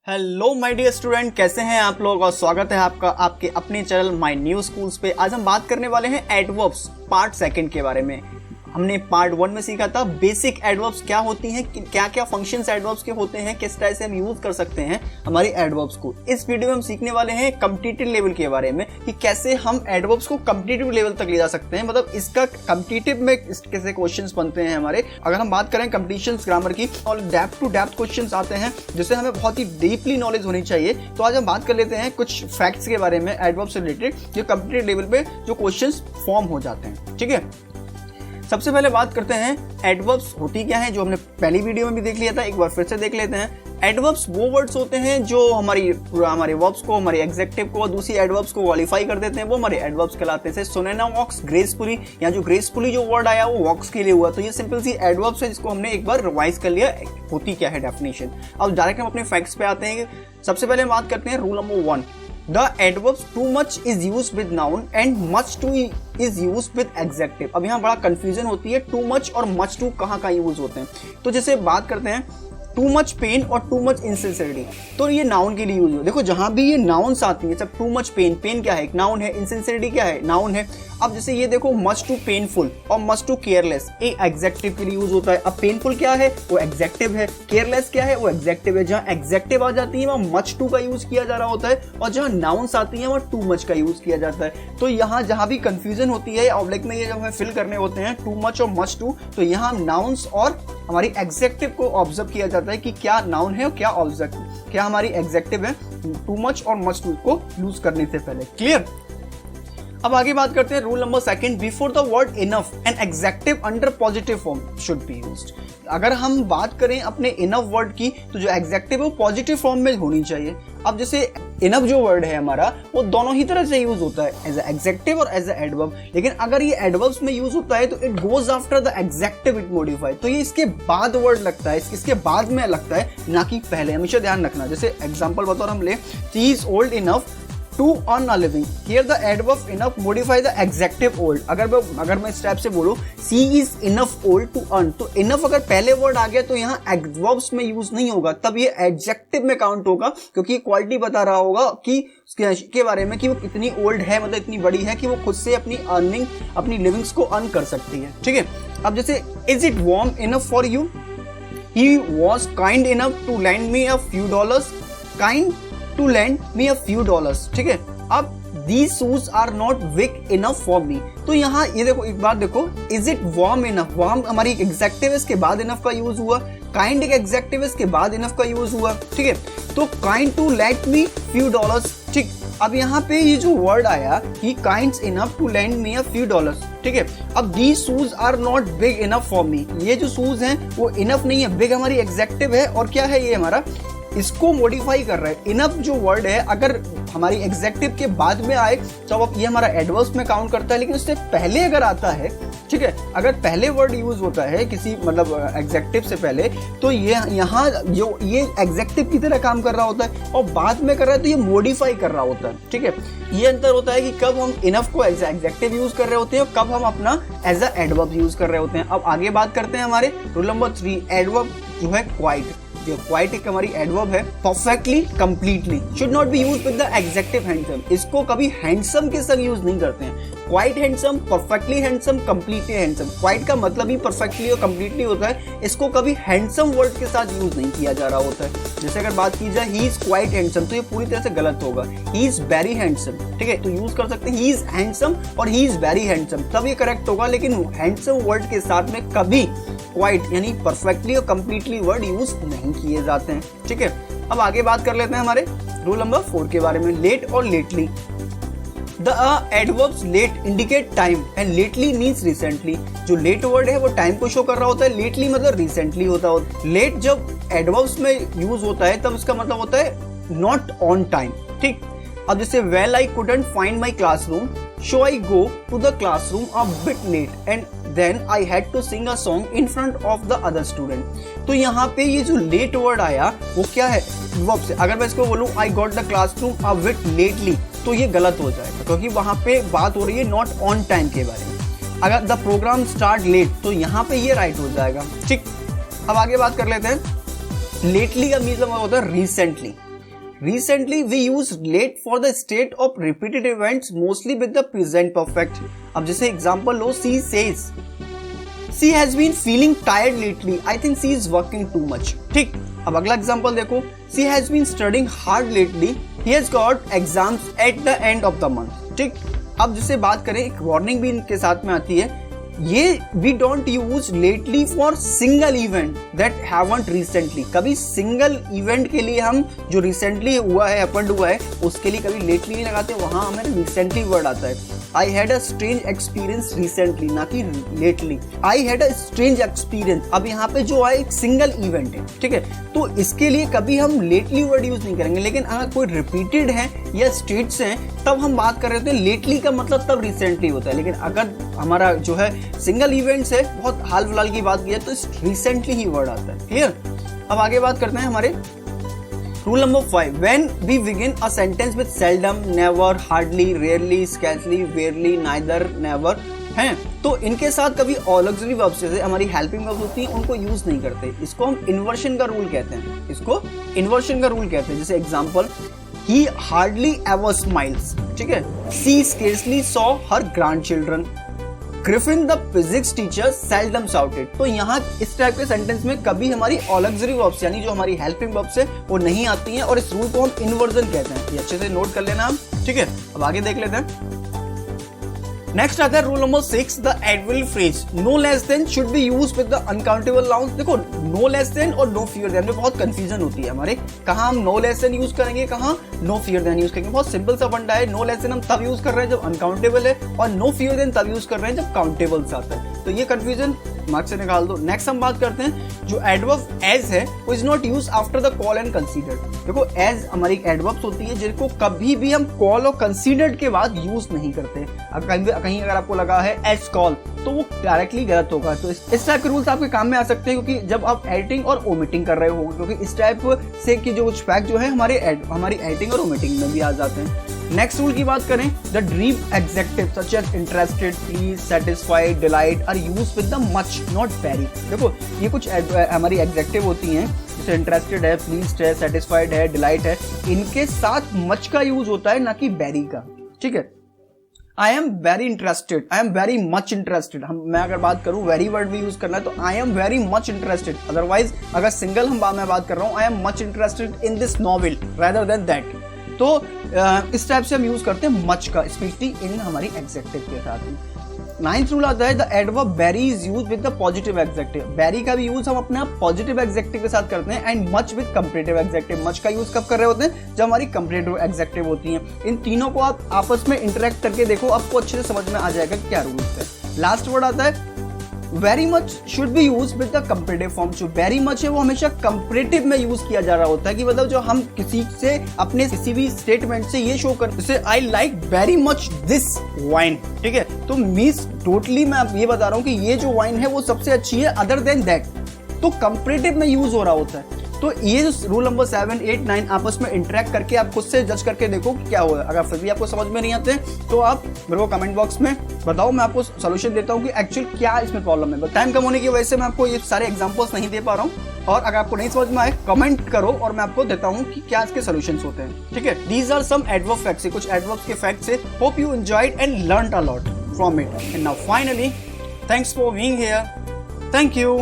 Hello my dear student, कैसे हैं आप लोग और स्वागत है आपका आपके अपने चैनल माय न्यू स्कूल्स पे। आज हम बात करने वाले हैं एडवर्ब्स पार्ट सेकंड के बारे में। हमने पार्ट 1 में सीखा था बेसिक एडवर्ब्स क्या होती हैं, क्या क्या फंक्शंस एडवर्ब्स के होते हैं, किस तरह से हम यूज कर सकते हैं हमारी एडवर्ब्स को। इस वीडियो में हम सीखने वाले हैं कॉम्पिटिटिव लेवल के बारे में कि कैसे हम एडवर्ब्स को कॉम्पिटिटिव लेवल तक ले जा सकते हैं, मतलब इसका कॉम्पिटिटिव में कैसे क्वेश्चंस बनते हैं हमारे। अगर हम बात करें कॉम्पिटिशन्स ग्रामर की और डेप्थ टू डेप्थ क्वेश्चंस आते हैं जिससे हमें बहुत ही डीपली नॉलेज होनी चाहिए। तो आज हम बात कर लेते हैं कुछ फैक्ट्स के बारे में एडवर्ब्स से रिलेटेड जो कॉम्पिटिटिव लेवल पे जो क्वेश्चंस फॉर्म हो जाते हैं। ठीक है, सबसे पहले बात करते हैं एडवर्ब्स होती क्या है, जो हमने पहली वीडियो में भी देख लिया था, एक बार फिर से देख लेते हैं। एडवर्ब्स वो वर्ड्स होते हैं जो हमारे वर्ब्स को, हमारे एग्जेक्टिव को, दूसरी एडवर्ब्स को क्वालिफाई कर देते हैं, वो हमारे एडवर्ब्स कहलाते हैं। सोनेना वॉक्स ग्रेसफुली, या जो ग्रेसफुली जो वर्ड आया वो वॉक्स के लिए हुआ, तो ये सिंपल सी एडवर्ब्स है जिसको हमने एक बार रिवाइज कर लिया होती क्या है डेफिनेशन। अब डायरेक्ट हम अपने फैक्ट्स पे आते हैं। सबसे पहले बात करते हैं rule number 1, The adverbs too much is used with noun and much too is used with adjective। अब यहाँ बड़ा कंफ्यूजन होती है, too much और much too कहाँ का यूज होते हैं। तो जैसे बात करते हैं टू मच पेन और टू मच इंसिंसियरिटी, तो ये नाउन के लिए यूज हो। देखो जहां भी ये नाउन्स आती है, सब टू मच पेन, पेन क्या है, एक नाउन है, इंसिंसियरिटी क्या है, नाउन है। अब जैसे ये देखो मच टू पेनफुल और मच टू केयरलेस, ये एग्जेक्टिव के लिए यूज होता है। अब पेनफुल क्या है, वो एग्जेक्टिव है, केयरलेस क्या है, वो एग्जेक्टिव है। जहां एग्जेक्टिव आ जाती है वहां मच टू का यूज किया जा रहा होता है, और जहां नाउन्स आती है वहां टू मच का यूज किया जाता है। तो यहाँ जहां भी कंफ्यूजन होती है ऑब्जेक्ट में, ये जब हमें फिल करने होते हैं टू मच और मच टू, तो यहाँ नाउन्स और हमारी एग्जेक्टिव को ऑब्जर्व किया जाता है कि क्या नाउन है और क्या ऑब्जेक्टिव, क्या हमारी एग्जेक्टिव है, टू मच और मच टू को यूज करने से पहले। क्लियर। अब आगे बात करते हैं rule number 2, before the word enough an adjective under positive form should be used. अगर हम बात करें अपने इनफ वर्ड की, तो जो एग्जेक्टिव है वो पॉजिटिव फॉर्म में होनी चाहिए। अब जैसे इनफ जो वर्ड है हमारा, वो दोनों ही तरह से यूज होता है, एज एग्जेक्टिव और एज एडवर्ब। लेकिन अगर ये एडवर्ब्स में यूज होता है तो it goes after the adjective, it modify, तो ये इसके बाद वर्ड लगता है, इसके बाद में लगता है, ना कि पहले। हमेशा ध्यान रखना। जैसे एग्जांपल बतौर हम ले, she is old enough to earn a living, here the adverb enough modify the adjective old। अगर मैं इस टाइप से बोलूं she is enough old to earn, तो enough अगर पहले वर्ड आ गया तो यहाँ adverbs में यूज नहीं होगा, तब ये adjective में काउंट होगा, क्योंकि क्वालिटी बता रहा होगा कि के बारे में कि वो कितनी ओल्ड है, मतलब इतनी बड़ी है कि वो खुद से अपनी अर्निंग, अपनी लिविंग्स को अर्न कर सकती है। ठीक है। अब जैसे is it warm enough for you, he was kind enough to lend me a few dollars, kind to lend me a few dollars। ठीक है। अब these shoes are not big enough for me, तो यहाँ ये देखो, एक बार देखो, is it warm enough, warm हमारी एग्जेक्टिव, इसके बाद enough का यूज हुआ, kind एक एग्जेक्टिव, इसके बाद enough का यूज हुआ। ठीक है। तो kind to lend me few dollars। ठीक। अब यहाँ पे ये जो वर्ड आया he kinds enough to lend me a few dollars। ठीक है। अब these shoes are not big enough for me, ये जो शूज हैं वो enough नहीं है, big हमारी एग्जेक्टिव है, और क्या है ये हमारा, इसको मॉडिफाई कर रहा है। इनफ जो वर्ड है अगर हमारी एग्जेक्टिव के बाद में आए तो अब ये हमारा एडवर्ब्स में काउंट करता है, लेकिन उससे पहले अगर आता है, ठीक है, अगर पहले वर्ड यूज होता है किसी मतलब एग्जेक्टिव से पहले, तो ये यहाँ जो ये एग्जेक्टिव की तरह काम कर रहा होता है, और बाद में कर रहा है तो ये मॉडिफाई कर रहा होता है। ठीक है। ये अंतर होता है कि कब हम इनफ को एज एग्जेक्टिव यूज कर रहे होते हैं और कब हम अपना एज अ एडवर्ब यूज कर रहे होते हैं। अब आगे बात करते हैं हमारे रूल नंबर 3, एडवर्ब जो है क्वाइट। क्वाइट एक हमारी एडवर्ब है। Perfectly, completely should not be used with the adjective handsome, इसको कभी हैंडसम के संग यूज नहीं करते हैं। Quite handsome, perfectly handsome, completely handsome, quite का मतलब ही परफेक्टली और कंप्लीटली होता है, इसको कभी हैंडसम वर्ड के साथ यूज नहीं किया जा रहा होता है। जैसे अगर बात की जाए ही इज क्वाइट हैंडसम, तो ये पूरी तरह से गलत होगा, ही इज वेरी हैंडसम। ठीक है। तो यूज कर सकते हैं ही इज हैंडसम और ही इज वेरी हैंडसम, तब ये करेक्ट होगा, लेकिन हैंडसम वर्ड के साथ में कभी क्वाइट यानी परफेक्टली और कंप्लीटली वर्ड यूज नहीं किए जाते हैं। ठीक है। अब आगे बात कर लेते हैं हमारे रूल नंबर 4 के बारे में, लेट और lately. The adverbs late indicate time and lately means recently. जो लेट वर्ड है वो टाइम को शो कर रहा होता है, लेटली मतलब रिसेंटली होता है। लेट जब एडवर्ब्स में यूज होता है तब इसका मतलब होता है नॉट ऑन टाइम। ठीक। अब जैसे well I couldn't find my classroom, so I go to the classroom a bit late and then I had to sing a song in front of the other student. तो यहाँ पे ये जो late word आया वो क्या है, verb से। अगर मैं इसको बोलूँ I got the classroom a bit lately, तो ये गलत हो जाएगा, क्योंकि वहां पे बात हो रही है नॉट ऑन टाइम के बारे में। अगर द प्रोग्राम स्टार्ट लेट, तो यहाँ पे ये राइट हो जाएगा। ठीक। अब आगे बात कर लेते हैं, लेटली का मतलब होता है recently. Recently we use late for the state of repeated events mostly with the present perfect. अब जैसे example low, she says she has been feeling tired lately. I think she is working too much. ठीक, अब अगला example देखो, she has been studying hard lately. He has got exams at the end of the month. ठीक, अब जिसे बात करें, एक वार्निंग भी इनके साथ में आती है, ये we don't use lately for single event that haven't recently. कभी सिंगल इवेंट के लिए हम जो रिसेंटली हुआ है, हैपेंड हुआ है, उसके लिए कभी लेटली नहीं लगाते, वहां हमें रिसेंटली वर्ड आता है। I had a strange experience recently, ना कि lately. I had a strange experience, अब यहाँ पे जो है एक सिंगल इवेंट है, ठीक है, तो इसके लिए कभी हम लेटली वर्ड यूज नहीं करेंगे। लेकिन अगर कोई रिपीटेड है या स्टेट्स हैं, तब हम बात कर रहे थे लेटली का मतलब तब रिसेंटली होता है। लेकिन अगर हमारा जो है सिंगल इवेंट्स है, बहुत हाल फिलहाल की बात की है, तो रिसेंटली ही वर्ड आता है। क्लियर? अब आगे बात करते हैं हमारे rule number 5। When we begin a sentence with seldom, never, hardly, rarely, scarcely, barely, neither, never हैं, तो इनके साथ कभी ऑक्सिलरी वर्ब्स जैसे हमारी हेल्पिंग वर्ब्स होती हैं, उनको यूज नहीं करते। इसको हम इन्वर्शन का रूल कहते हैं, इसको इन्वर्शन का रूल कहते हैं। जैसे example, he hardly ever smiles, ठीक है, she scarcely saw her grandchildren, Griffin the physics teacher seldom shouted। तो यहाँ इस टाइप के सेंटेंस में कभी हमारी ऑक्सिलरी वर्ब्स यानी जो हमारी हेल्पिंग वर्ब्स है वो नहीं आती हैं, और इस रूल को हम इन्वर्जन कहते हैं। ये अच्छे से नोट कर लेना आप, ठीक है। अब आगे देख लेते हैं। नेक्स्ट आता है rule number 6, the adverb phrase no less than should be used with the uncountable nouns. देखो, नो लेस देन और नो फियर देन में बहुत कंफ्यूजन होती है हमारे, कहाँ हम नो लेस देन यूज करेंगे, कहाँ नो फियर देन यूज करेंगे। बहुत सिंपल सा फंडा है, नो लेस देन हम तब यूज कर रहे हैं जब अनकाउंटेबल है, और नो फियर देन तब यूज कर रहे हैं जब काउंटेबल आता है। तो ये कंफ्यूजन मार्क्स से निकाल दो। नेक्स्ट हम बात करते हैं जो एडवर्ब एज है, वो is not use after the call and considered. देखो, एज हमारी एडवर्ब्स होती है जिनको कभी भी हम कॉल और कंसीडर्ड के बाद यूज नहीं करते। कहीं अगर आपको लगा है एज कॉल, तो वो डायरेक्टली गलत होगा। तो इस टाइप के रूल्स आपके काम में आ सकते हैं, क्योंकि जब आप एडिटिंग और ओमिटिंग कर रहे हो, क्योंकि इस टाइप से कि जो कुछ फैक्ट जो है हमारी एडिटिंग और ओमिटिंग में भी आ जाते हैं। नेक्स्ट रूल की बात करें, the dream adjective such as interested, pleased, satisfied, delight are used with the much not very. देखो, ये कुछ हमारी एग्जेक्टिव होती हैं, जैसे इंटरेस्टेड है, प्लीज्ड है, सेटिस्फाइड है, डिलाइट है, इनके साथ मच का यूज होता है, ना कि वेरी का, ठीक है। I am very interested, I am very much interested. मैं अगर बात करूं वेरी वर्ड भी यूज करना है तो I am very much interested. Otherwise अगर सिंगल मैं बात कर रहा हूं, I am much interested in this novel rather than that. तो इस टाइप से हम यूज करते हैं मच का, स्पेशली इन हमारी एग्जेक्टिव के साथ में। 9th रूल आता है, the adverb very is used with the positive executive. Very का भी यूज हम अपने पॉजिटिव एग्जेक्टिव के साथ करते हैं, and much with comparative executive. Much का यूज कब कर रहे होते हैं, जब हमारी कंपैरेटिव एग्जेक्टिव होती हैं। इन तीनों को आप आपस में इंटरेक्ट करके देखो, आपको अच्छे से समझ में आ जाएगा क्या रूल्स है। लास्ट वर्ड आता है, very much should be use with the comparative form. जो वेरी मच है वो हमेशा कंपैरेटिव में यूज किया जा रहा होता है, कि मतलब जो हम किसी से अपने किसी भी स्टेटमेंट से ये शो कर, जैसे I like very much this wine, ठीक है, तो मीन्स टोटली मैं ये बता रहा हूं कि ये जो वाइन है वो सबसे अच्छी है अदर देन दैट, तो कंपैरेटिव में यूज हो रहा होता है। तो ये जो रूल नंबर 7, 8, 9 आपस में इंटरेक्ट करके आप खुद से जज करके देखो कि क्या हुआ। अगर फिर भी आपको समझ में नहीं आते तो आप मेरे को कमेंट बॉक्स में बताओ, मैं आपको सोल्यूशन देता हूँ कि एक्चुअल क्या इसमें प्रॉब्लम है। बट टाइम कम होने की वजह से मैं आपको ये सारे एग्जांपल्स नहीं दे पा रहा हूँ, और अगर आपको नहीं समझ में आए कमेंट करो और मैं आपको देता हूँ कि क्या इसके सोल्यूशंस होते हैं, ठीक है। These are some adverb facts, कुछ एडवर्ब्स के फैक्ट्स है। Hope you enjoyed and learned a lot from it. And now finally, thanks for being here. Thank you.